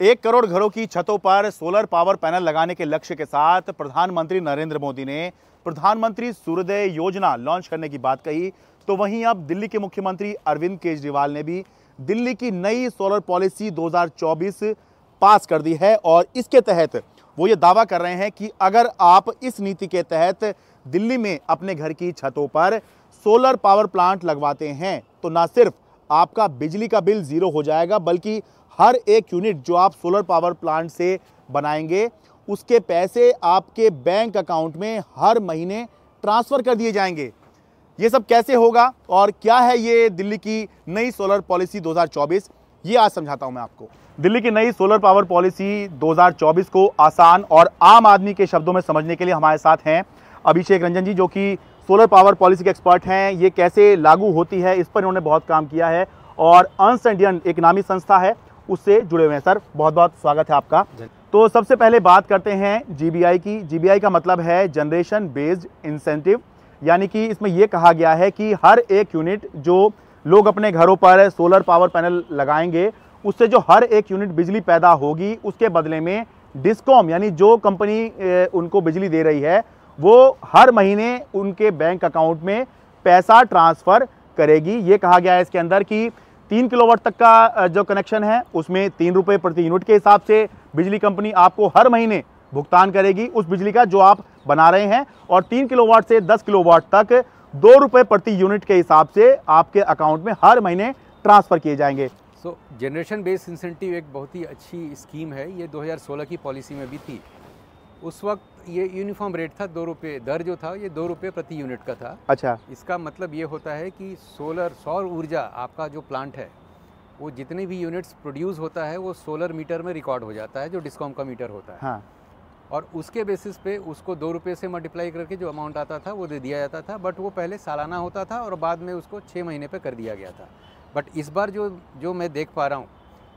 1 करोड़ घरों की छतों पर सोलर पावर पैनल लगाने के लक्ष्य के साथ प्रधानमंत्री नरेंद्र मोदी ने प्रधानमंत्री सूर्योदय योजना लॉन्च करने की बात कही, तो वहीं अब दिल्ली के मुख्यमंत्री अरविंद केजरीवाल ने भी दिल्ली की नई सोलर पॉलिसी 2024 पास कर दी है। और इसके तहत वो ये दावा कर रहे हैं कि अगर आप इस नीति के तहत दिल्ली में अपने घर की छतों पर सोलर पावर प्लांट लगवाते हैं तो ना सिर्फ आपका बिजली का बिल जीरो हो जाएगा, बल्कि हर एक यूनिट जो आप सोलर पावर प्लांट से बनाएंगे उसके पैसे आपके बैंक अकाउंट में हर महीने ट्रांसफर कर दिए जाएंगे। ये सब कैसे होगा और क्या है ये दिल्ली की नई सोलर पॉलिसी 2024, ये आज समझाता हूं मैं आपको। दिल्ली की नई सोलर पावर पॉलिसी 2024 को आसान और आम आदमी के शब्दों में समझने के लिए हमारे साथ हैं अभिषेक रंजन जी, जो कि सोलर पावर पॉलिसी के एक्सपर्ट हैं। ये कैसे लागू होती है इस पर इन्होंने बहुत काम किया है और अर्न्स्ट एंड यंग एक नामी संस्था है उससे जुड़े हुए हैं। सर बहुत बहुत स्वागत है आपका। तो सबसे पहले बात करते हैं जीबीआई की। जीबीआई का मतलब है जनरेशन बेस्ड इंसेंटिव, यानी कि इसमें यह कहा गया है कि हर एक यूनिट जो लोग अपने घरों पर सोलर पावर पैनल लगाएंगे उससे जो हर एक यूनिट बिजली पैदा होगी उसके बदले में डिस्कॉम यानी जो कंपनी उनको बिजली दे रही है वो हर महीने उनके बैंक अकाउंट में पैसा ट्रांसफर करेगी। ये कहा गया है इसके अंदर कि 3 किलोवाट तक का जो कनेक्शन है उसमें 3 रुपये प्रति यूनिट के हिसाब से बिजली कंपनी आपको हर महीने भुगतान करेगी उस बिजली का जो आप बना रहे हैं, और 3 किलोवाट से 10 किलोवाट तक 2 रुपये प्रति यूनिट के हिसाब से आपके अकाउंट में हर महीने ट्रांसफर किए जाएंगे। जनरेशन बेस्ड इंसेंटिव एक बहुत ही अच्छी स्कीम है। ये 2016 की पॉलिसी में भी थी। उस वक्त ये यूनिफॉर्म रेट था, 2 रुपये दर जो था ये 2 रुपये प्रति यूनिट का था। अच्छा। इसका मतलब ये होता है कि सौर ऊर्जा आपका जो प्लांट है वो जितने भी यूनिट्स प्रोड्यूस होता है वो सोलर मीटर में रिकॉर्ड हो जाता है जो डिस्कॉम का मीटर होता है। हाँ। और उसके बेसिस पे उसको 2 रुपये से मल्टीप्लाई करके जो अमाउंट आता था वो दे दिया जाता था। बट वो पहले सालाना होता था और बाद में उसको 6 महीने पे कर दिया गया था। बट इस बार जो मैं देख पा रहा हूँ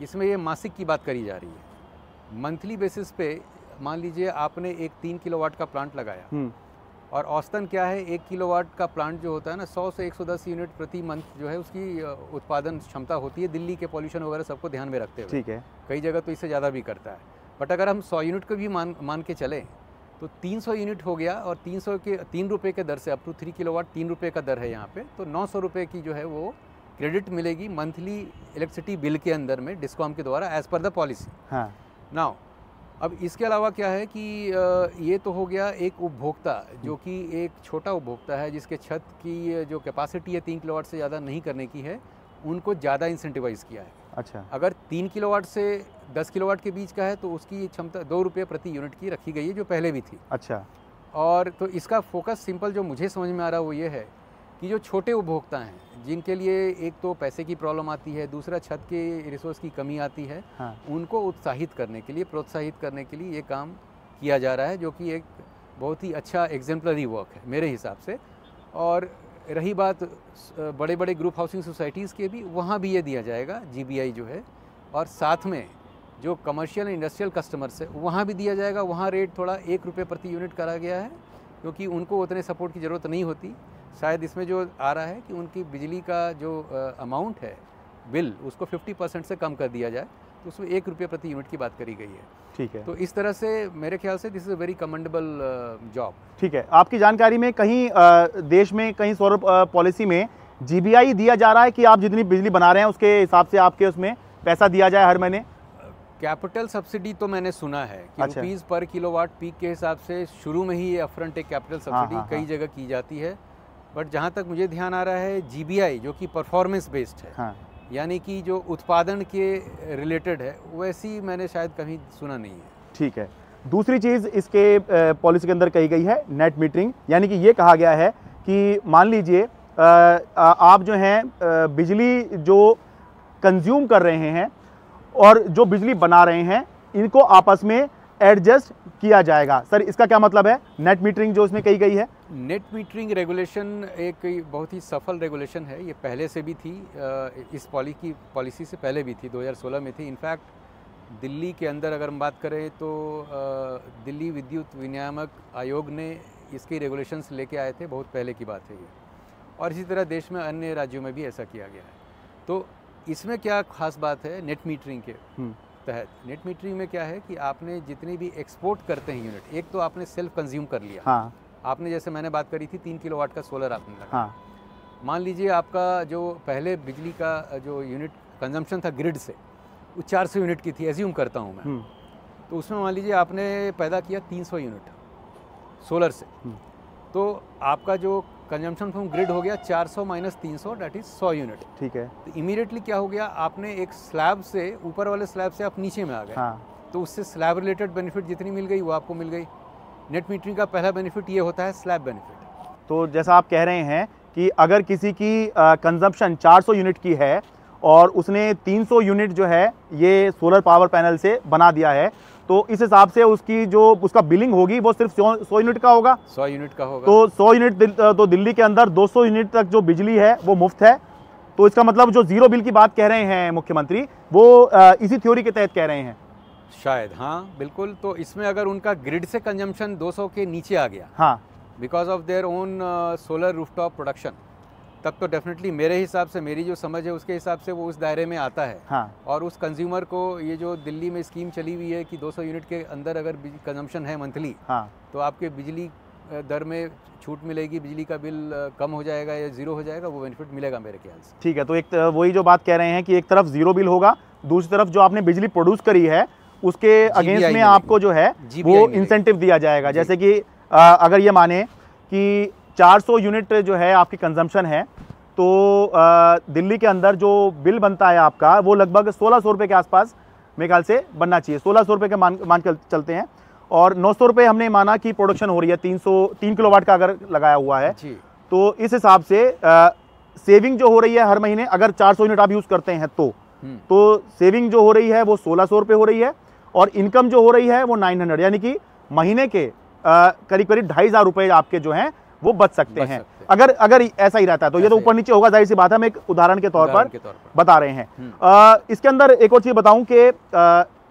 इसमें ये मासिक की बात करी जा रही है। मंथली बेसिस पे मान लीजिए आपने एक 3 किलोवाट का प्लांट लगाया और औसतन क्या है 1 किलोवाट का प्लांट जो होता है ना 100 से 110 यूनिट प्रति मंथ जो है उसकी उत्पादन क्षमता होती है, दिल्ली के पॉल्यूशन वगैरह सबको ध्यान में रखते हुए। ठीक है। कई जगह तो इससे ज़्यादा भी करता है। बट अगर हम 100 यूनिट को भी मान के चलें तो 300 यूनिट हो गया और 3 रुपये के दर से अप टू 3 किलोवाट 3 रुपये का दर है यहाँ पे, तो 900 रुपये की जो है वो क्रेडिट मिलेगी मंथली इलेक्ट्रिसिटी बिल के अंदर में डिस्कॉम के द्वारा एज पर द पॉलिसी। हाँ। नाउ अब इसके अलावा क्या है कि ये तो हो गया एक उपभोक्ता जो कि एक छोटा उपभोक्ता है जिसके छत की जो कैपेसिटी है 3 किलोवाट से ज़्यादा नहीं करने की है, उनको ज़्यादा इंसेंटिवाइज किया है। अच्छा। अगर 3 किलोवाट से 10 किलोवाट के बीच का है तो उसकी क्षमता 2 रुपये प्रति यूनिट की रखी गई है जो पहले भी थी। अच्छा। और तो इसका फोकस सिंपल जो मुझे समझ में आ रहा है वो ये है कि जो छोटे उपभोक्ता हैं जिनके लिए एक तो पैसे की प्रॉब्लम आती है, दूसरा छत के रिसोर्स की कमी आती है। हाँ। उनको उत्साहित करने के लिए, प्रोत्साहित करने के लिए ये काम किया जा रहा है जो कि एक बहुत ही अच्छा एग्जेम्पलरी वर्क है मेरे हिसाब से। और रही बात बड़े बड़े ग्रुप हाउसिंग सोसाइटीज़ के भी, वहाँ भी ये दिया जाएगा जीबीआई जो है, और साथ में जो कमर्शियल इंडस्ट्रियल कस्टमर्स है वहाँ भी दिया जाएगा। वहाँ रेट थोड़ा 1 रुपये प्रति यूनिट करा गया है क्योंकि उनको उतने सपोर्ट की ज़रूरत नहीं होती। शायद इसमें जो आ रहा है कि उनकी बिजली का जो अमाउंट है बिल उसको 50% से कम कर दिया जाए, तो उसमें 1 रुपये प्रति यूनिट की बात करी गई है। ठीक है। तो इस तरह से मेरे ख्याल से this is a very commendable job. ठीक है। आपकी जानकारी में कहीं देश में कहीं सोलर पॉलिसी में जीबीआई दिया जा रहा है कि आप जितनी बिजली बना रहे हैं उसके हिसाब से आपके उसमें पैसा दिया जाए हर महीने? कैपिटल सब्सिडी तो मैंने सुना है कि अच्छा। रुपीज़ पर किलोवाट पीक के हिसाब से शुरू में ही ये अपफ्रंट एक कैपिटल सब्सिडी कई जगह की जाती है। बट जहाँ तक मुझे ध्यान आ रहा है जीबीआई जो कि परफॉर्मेंस बेस्ड है। हाँ। यानी कि जो उत्पादन के रिलेटेड है वैसी मैंने शायद कहीं सुना नहीं है। ठीक है। दूसरी चीज़ इसके पॉलिसी के अंदर कही गई है नेट मीटरिंग, यानी कि ये कहा गया है कि मान लीजिए आप जो हैं बिजली जो कंज्यूम कर रहे हैं और जो बिजली बना रहे हैं इनको आपस में एडजस्ट किया जाएगा। सर इसका क्या मतलब है नेट मीटरिंग जो इसमें कही गई है? नेट मीटरिंग रेगुलेशन एक बहुत ही सफल रेगुलेशन है। ये पहले से भी थी, इस पॉलिसी से पहले भी थी, 2016 में थी। इनफैक्ट दिल्ली के अंदर अगर हम बात करें तो दिल्ली विद्युत विनियामक आयोग ने इसके रेगुलेशंस लेके आए थे, बहुत पहले की बात है ये। और इसी तरह देश में अन्य राज्यों में भी ऐसा किया गया है। तो इसमें क्या खास बात है नेट मीटरिंग के तहत नेट मीटरिंग में क्या है कि आपने जितनी भी एक्सपोर्ट करते हैं यूनिट, एक तो आपने सेल्फ कंज्यूम कर लिया। हाँ। आपने जैसे मैंने बात करी थी 3 किलोवाट का सोलर आपने लगा। हाँ। मान लीजिए आपका जो पहले बिजली का जो यूनिट कंजम्पशन था ग्रिड से वो 400 यूनिट की थी, एज्यूम करता हूँ मैं। तो उसमें मान लीजिए आपने पैदा किया 300 यूनिट सोलर से, तो आपका जो कंजम्पशन फ्रॉम ग्रिड हो गया 400 माइनस 300 दैट इज 100 यूनिट। ठीक है। तो इमीडिएटली क्या हो गया, आपने एक स्लैब से, ऊपर वाले स्लैब से आप नीचे में आ गए। हाँ। तो उससे स्लैब रिलेटेड बेनिफिट जितनी मिल गई वो आपको मिल गई। नेट मीटरिंग का पहला बेनिफिट ये होता है स्लैब बेनिफिट। तो जैसा आप कह रहे हैं कि अगर किसी की कंजम्पशन 400 यूनिट की है और उसने 300 यूनिट जो है ये सोलर पावर पैनल से बना दिया है, तो इस हिसाब से उसकी जो उसका बिलिंग होगी वो सिर्फ 100 यूनिट का होगा। 100 यूनिट का होगा। तो 100 यूनिट तो दिल्ली के अंदर 200 यूनिट तक जो बिजली है वो मुफ्त है। तो इसका मतलब जो जीरो बिल की बात कह रहे हैं मुख्यमंत्री, वो इसी थ्योरी के तहत कह रहे हैं शायद। हाँ बिल्कुल। तो इसमें अगर उनका ग्रिड से कंजम्पशन 200 के नीचे आ गया, हाँ, because of their own solar rooftop production, तब तो डेफिनेटली मेरे हिसाब से, मेरी जो समझ है उसके हिसाब से वो उस दायरे में आता है। हाँ। और उस कंज्यूमर को ये जो दिल्ली में स्कीम चली हुई है कि 200 यूनिट के अंदर अगर कंजम्पशन है मंथली, हाँ, तो आपके बिजली दर में छूट मिलेगी, बिजली का बिल कम हो जाएगा या जीरो हो जाएगा, वो बेनिफिट मिलेगा मेरे ख्याल से। ठीक है। तो एक वही जो बात कह रहे हैं कि एक तरफ जीरो बिल होगा, दूसरी तरफ जो आपने बिजली प्रोड्यूस करी है उसके अगेंस्ट में आपको जो है वो इंसेंटिव दिया जाएगा। जैसे कि अगर ये माने कि 400 यूनिट जो है आपकी कंजम्पशन है, तो दिल्ली के अंदर जो बिल बनता है आपका वो लगभग 1600 रुपये के आसपास मेरे ख्याल से बनना चाहिए। 1600 रुपये के मान कर चलते हैं, और 900 रुपये हमने माना कि प्रोडक्शन हो रही है 3 किलोवाट का अगर लगाया हुआ है जी। तो इस हिसाब से सेविंग जो हो रही है हर महीने, अगर 400 यूनिट आप यूज़ करते हैं तो सेविंग जो हो रही है वो 1600 रुपये हो रही है, और इनकम जो हो रही है वो 900, यानी कि महीने के करीब करीब 2500 रुपये आपके जो हैं वो बच सकते हैं। अगर ऐसा ही रहता है तो ये तो ऊपर नीचे होगा, जाहिर सी बात है, हम एक उदाहरण के तौर पर बता रहे हैं। इसके अंदर एक और चीज़ बताऊं कि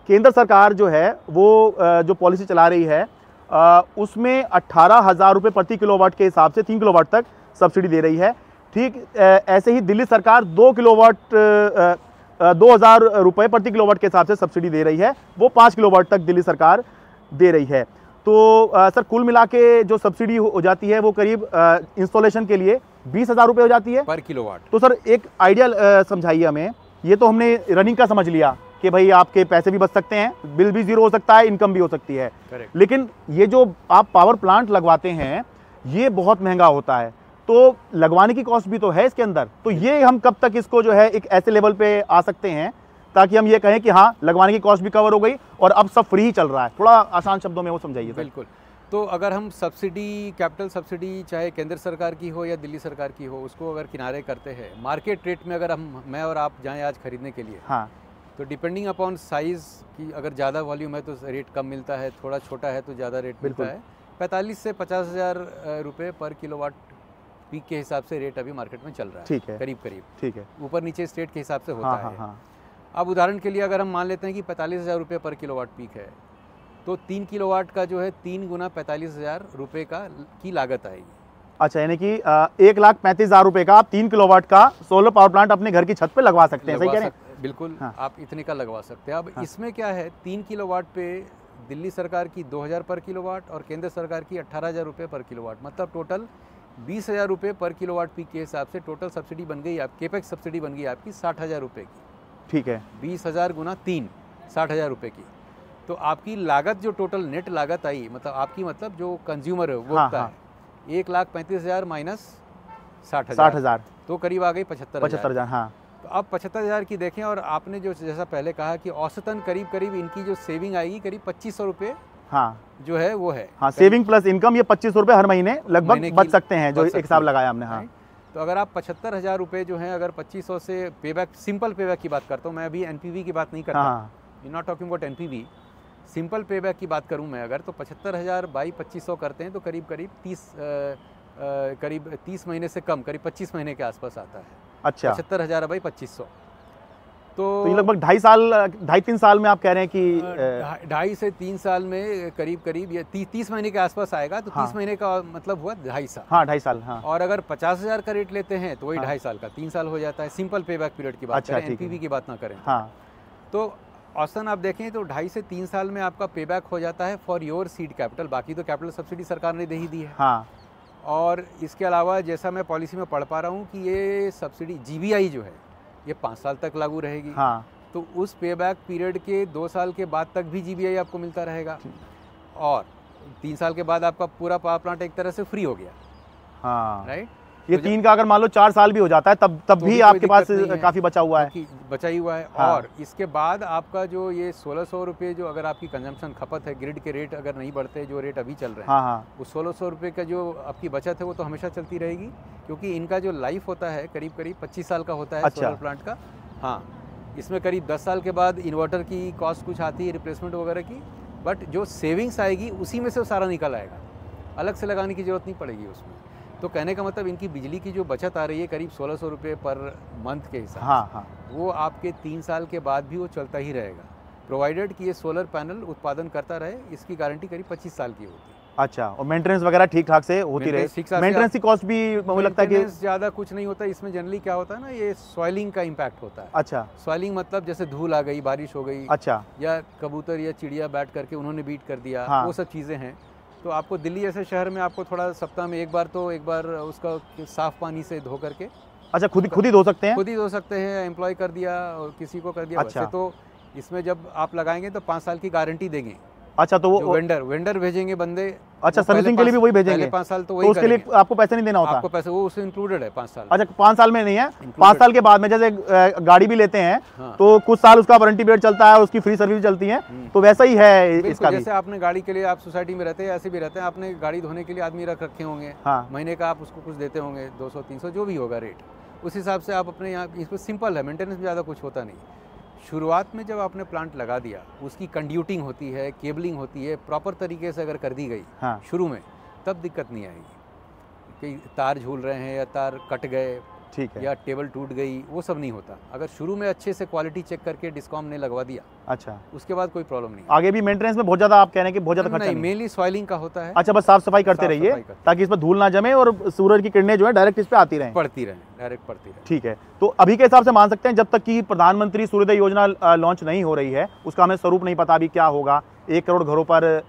केंद्र सरकार जो है वो जो पॉलिसी चला रही है उसमें 18,000 रुपये प्रति किलोवाट के हिसाब से 3 किलोवाट तक सब्सिडी दे रही है। ठीक ऐसे ही दिल्ली सरकार 2,000 रुपये प्रति किलोवाट के हिसाब से सब्सिडी दे रही है, वो 5 किलोवाट तक दिल्ली सरकार दे रही है। तो सर कुल मिला के जो सब्सिडी हो जाती है वो करीब इंस्टॉलेशन के लिए 20,000 रुपये हो जाती है पर किलोवाट। तो सर एक आइडिया समझाइए हमें। ये तो हमने रनिंग का समझ लिया कि भाई आपके पैसे भी बच सकते हैं, बिल भी जीरो हो सकता है, इनकम भी हो सकती है। लेकिन ये जो आप पावर प्लांट लगवाते हैं ये बहुत महंगा होता है, तो लगवाने की कॉस्ट भी तो है इसके अंदर। तो ये हम कब तक इसको जो है एक ऐसे लेवल पे आ सकते हैं ताकि हम ये कहें कि हाँ लगवाने की कॉस्ट भी कवर हो गई और अब सब फ्री ही चल रहा है? थोड़ा आसान शब्दों में वो समझाइए। बिल्कुल। तो अगर हम सब्सिडी, कैपिटल सब्सिडी चाहे केंद्र सरकार की हो या दिल्ली सरकार की हो, उसको अगर किनारे करते हैं मार्केट रेट में, अगर मैं और आप जाएँ आज खरीदने के लिए, हाँ, तो डिपेंडिंग अपॉन साइज़ की, अगर ज़्यादा वॉल्यूम है तो रेट कम मिलता है, थोड़ा छोटा है तो ज़्यादा रेट मिलता है। 45 से 50,000 रुपये पर किलोवाट पीक के हिसाब से रेट अभी मार्केट में चल रहा है। ठीक है, करीब करीब। ठीक है, ऊपर नीचे स्टेट के हिसाब से होता है। हाँ। अब उदाहरण के लिए अगर हम मान लेते हैं कि 45,000 रुपये पर किलोवाट पीक है, तो 3 किलोवाट का जो है 3 गुना 45,000 रुपये की लागत आएगी। अच्छा, यानी कि 1,35,000 रुपये का आप 3 किलोवाट का सोलर पावर प्लांट अपने घर की छत पे लगवा सकते हैं। सही कह रहे हैं? बिल्कुल। हाँ। आप इतने का लगवा सकते हैं। अब हाँ। इसमें क्या है, 3 किलोवाट पे दिल्ली सरकार की 2,000 पर किलोवाट और केंद्र सरकार की 18,000 रुपये पर किलोवाट, मतलब टोटल 20,000 रुपये पर किलोवाट पीक के हिसाब से टोटल सब्सिडी बन गई, आप केपेक्स सब्सिडी बन गई आपकी 60,000 रुपये की। ठीक है, 20,000 गुना 3, 60,000 रुपये की। तो आपकी लागत जो टोटल नेट लागत आई, मतलब आपकी, मतलब जो कंज्यूमर है वो है 1,35,000 माइनस 60,000, तो करीब आ गई 75,000। हाँ। तो अब 75,000 की देखें, और आपने जो जैसा पहले कहा कि औसतन करीब करीब इनकी जो सेविंग आएगी करीब 2,500 रुपये, हाँ, जो है वो है। हाँ, सेविंग प्लस इनकम, ये 2,500 रुपये हर महीने लगभग बच सकते हैं, जो एक हिसाब लगाया हमने। हाँ। तो अगर आप 75,000 रुपये जो है, अगर 2,500 से पेबैक, सिंपल पेबैक की बात करता हूँ मैं, अभी एनपीवी की बात नहीं करता, you not talking about NPV, simple payback की बात करूँ मैं अगर, तो 75,000 बाई 2,500 करते हैं तो करीब करीब 30 महीने से कम, करीब 25 महीने के आसपास आता है। अच्छा, 75,000 बाई 2,500, तो ये लगभग 2.5-3 साल में आप कह रहे हैं कि 2.5 से 3 साल में करीब करीब ये 30 महीने के आसपास आएगा। तो 30 महीने का मतलब हुआ 2.5 साल। हाँ, 2.5 साल। हाँ। और अगर 50,000 का रेट लेते हैं तो वही 2.5 साल का 3 साल हो जाता है। सिंपल पेबैक पीरियड की बात करें, एनपीवी की बात ना करें। हाँ। तो औसतन आप देखें तो 2.5 से 3 साल में आपका पे बैक हो जाता है फॉर योर सीड कैपिटल। बाकी तो कैपिटल सब्सिडी सरकार ने दे ही दी है। हाँ। और इसके अलावा जैसा मैं पॉलिसी में पढ़ पा रहा हूँ कि ये सब्सिडी GBI जो है ये 5 साल तक लागू रहेगी। हाँ। तो उस पे बैक पीरियड के 2 साल के बाद तक भी GBI आपको मिलता रहेगा और 3 साल के बाद आपका पूरा पावर प्लांट एक तरह से फ्री हो गया। हाँ। राइट। ये 3 का अगर मान लो 4 साल भी हो जाता है तब तो भी आपके पास काफ़ी बचा हुआ है। बचा ही हुआ है। हाँ। और इसके बाद आपका जो ये 1600 रुपये जो अगर आपकी कंजम्पशन खपत है, ग्रिड के रेट अगर नहीं बढ़ते जो रेट अभी चल रहे हैं, हाँ हाँ, वो 1600 रुपये का जो आपकी बचत है वो तो हमेशा चलती रहेगी, क्योंकि इनका जो लाइफ होता है करीब 25 साल का होता है। अच्छा। सोलर प्लांट का। हाँ, इसमें करीब 10 साल के बाद इन्वर्टर की कॉस्ट कुछ आती है, रिप्लेसमेंट वगैरह की, बट जो सेविंग्स आएगी उसी में से वो सारा निकल आएगा, अलग से लगाने की ज़रूरत नहीं पड़ेगी उसमें। तो कहने का मतलब इनकी बिजली की जो बचत आ रही है करीब 1600 रुपये पर मंथ के हिसाब से, हाँ हाँ, वो आपके 3 साल के बाद भी वो चलता ही रहेगा, प्रोवाइडेड कि ये सोलर पैनल उत्पादन करता रहे। इसकी गारंटी करीब 25 साल की होती है। अच्छा, और मेंटेनेंस वगैरह ठीक ठाक से होती रहे। मेंटेनेंस की कॉस्ट भी मुझे लगता है कि ज़्यादा कुछ नहीं होता इसमें। जनरली क्या होता है ना, ये सॉइलिंग का इम्पैक्ट होता है। अच्छा, सॉइलिंग मतलब जैसे धूल आ गई, बारिश हो गई, अच्छा, या कबूतर या चिड़िया बैठ करके उन्होंने बीट कर दिया, हाँ। वो सब चीज़ें हैं। तो आपको दिल्ली जैसे शहर में आपको थोड़ा सप्ताह में एक बार उसका साफ पानी से धो करके, अच्छा, खुद ही धो सकते हैं? खुद ही धो सकते हैं, एम्प्लॉय कर दिया और किसी को कर दिया। अच्छा। वैसे तो इसमें जब आप लगाएंगे तो 5 साल की गारंटी देंगे। अच्छा, तो वो वेंडर भेजेंगे बंदे। अच्छा, सर्विसिंग के लिए भी वही भेजेंगे? पहले 5 साल तो तो वही उसके लिए आपको पैसे नहीं देना होता? आपको पैसे वो उसमें इंक्लूडेड है 5 साल। अच्छा, 5 साल में नहीं है, 5 साल के बाद में जैसे गाड़ी भी लेते हैं, हाँ। तो कुछ साल उसका वारंटी पीरियड चलता है, उसकी फ्री सर्विस चलती है, तो वैसा ही है इसका भी। जैसे आपने गाड़ी के लिए, आप सोसाइटी में रहते हैं, ऐसे भी रहते हैं, आपने गाड़ी धोने के लिए आदमी रख रखे होंगे, हाँ। महीने का आप उसको कुछ देते होंगे, 200-300 जो भी होगा रेट, उस हिसाब से आप अपने यहाँ, इसमें सिंपल है, मेंटेनेंस ज़्यादा कुछ होता नहीं। शुरुआत में जब आपने प्लांट लगा दिया, उसकी कंड्यूटिंग होती है, केबलिंग होती है, प्रॉपर तरीके से अगर कर दी गई, हाँ। शुरू में, तब दिक्कत नहीं आएगी कि तार झूल रहे हैं या तार कट गए, ठीक है, या टेबल टूट गई, वो सब नहीं होता। अगर शुरू में अच्छे से क्वालिटी चेक करके डिस्कॉम ने लगवा दिया, अच्छा, उसके बाद कोई प्रॉब्लम नहीं। आगे भी मेंटेनेंस में बहुत ज़्यादा आप कह रहे हैं कि बहुत ज़्यादा खर्चा नहीं, नहीं? मेनली सॉइलिंग का होता है। अच्छा, बस साफ सफाई करते रहिए ताकि इसमें धूल ना जमे और सूरज की किरणें जो है डायरेक्ट इस पे आती रहें, पड़ती रहें, डायरेक्ट पड़ती रहें। ठीक है। तो अभी के हिसाब से मान सकते हैं जब तक कि प्रधानमंत्री सूर्योदय योजना लॉन्च नहीं हो रही है, उसका हमें स्वरूप नहीं पता अभी क्या होगा। 1 करोड़ घरों पर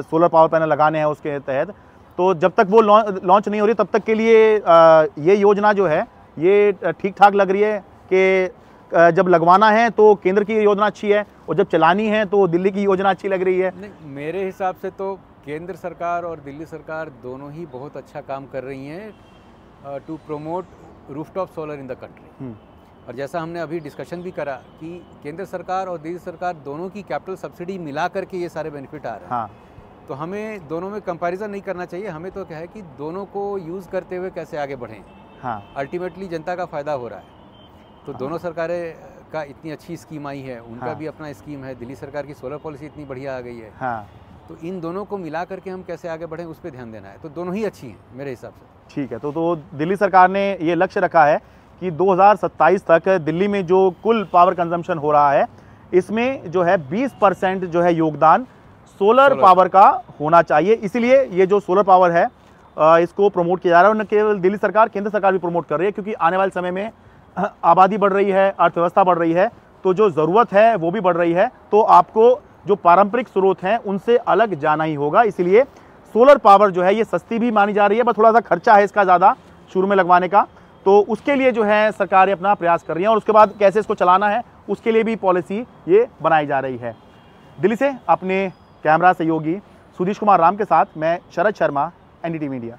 सोलर पावर पैनल लगाने हैं उसके तहत, तो जब तक वो लॉन्च नहीं हो रही तब तक के लिए ये योजना जो है ये ठीक ठाक लग रही है कि जब लगवाना है तो केंद्र की योजना अच्छी है और जब चलानी है तो दिल्ली की योजना अच्छी लग रही है? नहीं, मेरे हिसाब से तो केंद्र सरकार और दिल्ली सरकार दोनों ही बहुत अच्छा काम कर रही हैं to promote rooftop solar in the country. और जैसा हमने अभी डिस्कशन भी करा कि केंद्र सरकार और दिल्ली सरकार दोनों की कैपिटल सब्सिडी मिला करके ये सारे बेनिफिट आ रहे हैं। हाँ। तो हमें दोनों में कंपैरिजन नहीं करना चाहिए। हमें तो क्या है कि दोनों को यूज़ करते हुए कैसे आगे बढ़ें। हाँ। अल्टीमेटली जनता का फ़ायदा हो रहा है। तो दोनों सरकारें का इतनी अच्छी स्कीम आई है, उनका हाँ। भी अपना स्कीम है, दिल्ली सरकार की सोलर पॉलिसी इतनी बढ़िया आ गई है। हाँ। तो इन दोनों को मिला करके हम कैसे आगे बढ़ें उस पर ध्यान देना है। तो दोनों ही अच्छी हैं मेरे हिसाब से। ठीक है, तो दिल्ली सरकार ने ये लक्ष्य रखा है कि 2027 तक दिल्ली में जो कुल पावर कंजम्पशन हो रहा है इसमें जो है 20% जो है योगदान सोलर पावर का होना चाहिए। इसीलिए ये जो सोलर पावर है इसको प्रमोट किया जा रहा है। और न केवल दिल्ली सरकार, केंद्र सरकार भी प्रमोट कर रही है, क्योंकि आने वाले समय में आबादी बढ़ रही है, अर्थव्यवस्था बढ़ रही है, तो जो ज़रूरत है वो भी बढ़ रही है। तो आपको जो पारंपरिक स्रोत हैं उनसे अलग जाना ही होगा। इसीलिए सोलर पावर जो है ये सस्ती भी मानी जा रही है, बस थोड़ा सा खर्चा है इसका ज़्यादा शुरू में लगवाने का। तो उसके लिए जो है सरकारें अपना प्रयास कर रही हैं और उसके बाद कैसे इसको चलाना है उसके लिए भी पॉलिसी ये बनाई जा रही है। दिल्ली से अपने कैमरा सहयोगी सुधीश कुमार राम के साथ मैं शरद शर्मा, NDTV मीडिया।